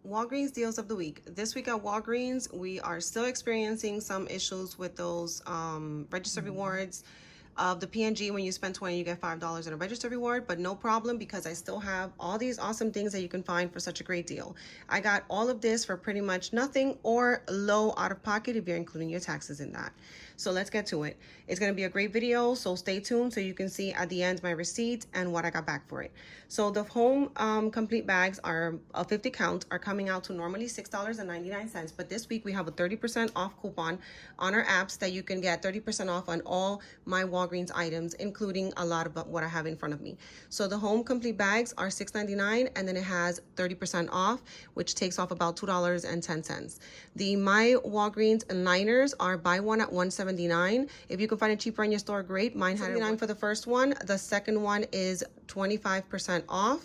Walgreens deals of the week. This week at Walgreens, we are still experiencing some issues with those registered rewards of the P&G. When you spend 20, you get $5 in a registered reward, but no problem because I still have all these awesome things that you can find for such a great deal. I got all of this for pretty much nothing or low out of pocket if you're including your taxes in that. So let's get to it. It's going to be a great video, so stay tuned so you can see at the end my receipt and what I got back for it. So the home complete bags are a 50 count are coming out to normally $6.99, but this week we have a 30% off coupon on our apps that you can get 30% off on all my Walgreens items, including a lot of what I have in front of me. So the home complete bags are $6.99, and then it has 30% off, which takes off about $2.10. The My Walgreens liners are buy one at $179. If you can find it cheaper in your store, great. Mine had $79 for the first one. The second one is 25% off.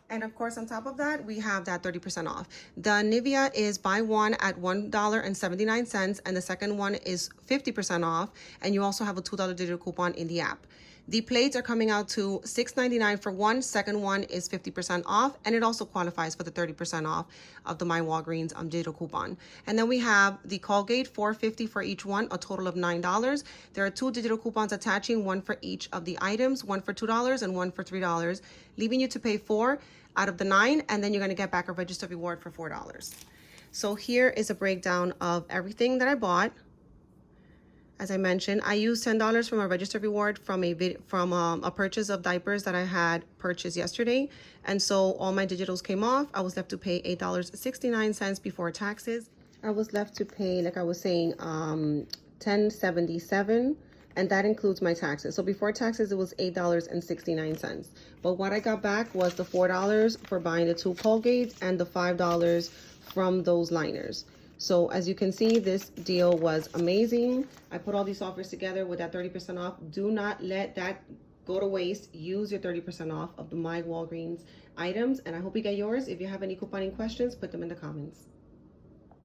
And of course, on top of that, we have that 30% off. The Nivea is buy one at $1.79, and the second one is 50% off. And you also have a $2 digital coupon in the app. The plates are coming out to $6.99 for one. Second one is 50% off, and it also qualifies for the 30% off of the My Walgreens digital coupon. And then we have the Colgate, $4.50 for each one, a total of $9. There are two digital coupons attaching, one for each of the items, one for $2 and one for $3, leaving you to pay $4 out of the $9, and then you're going to get back a registered reward for $4. So here is a breakdown of everything that I bought. As I mentioned, I used $10 from a registered reward from a purchase of diapers that I had purchased yesterday. And so all my digitals came off. I was left to pay $8.69 before taxes. I was left to pay, like I was saying, $10.77, and that includes my taxes. So before taxes, it was $8.69. But what I got back was the $4 for buying the two Colgates and the $5 from those liners. So as you can see, this deal was amazing. I put all these offers together with that 30% off. Do not let that go to waste. Use your 30% off of the My Walgreens items, and I hope you get yours. If you have any couponing questions, put them in the comments.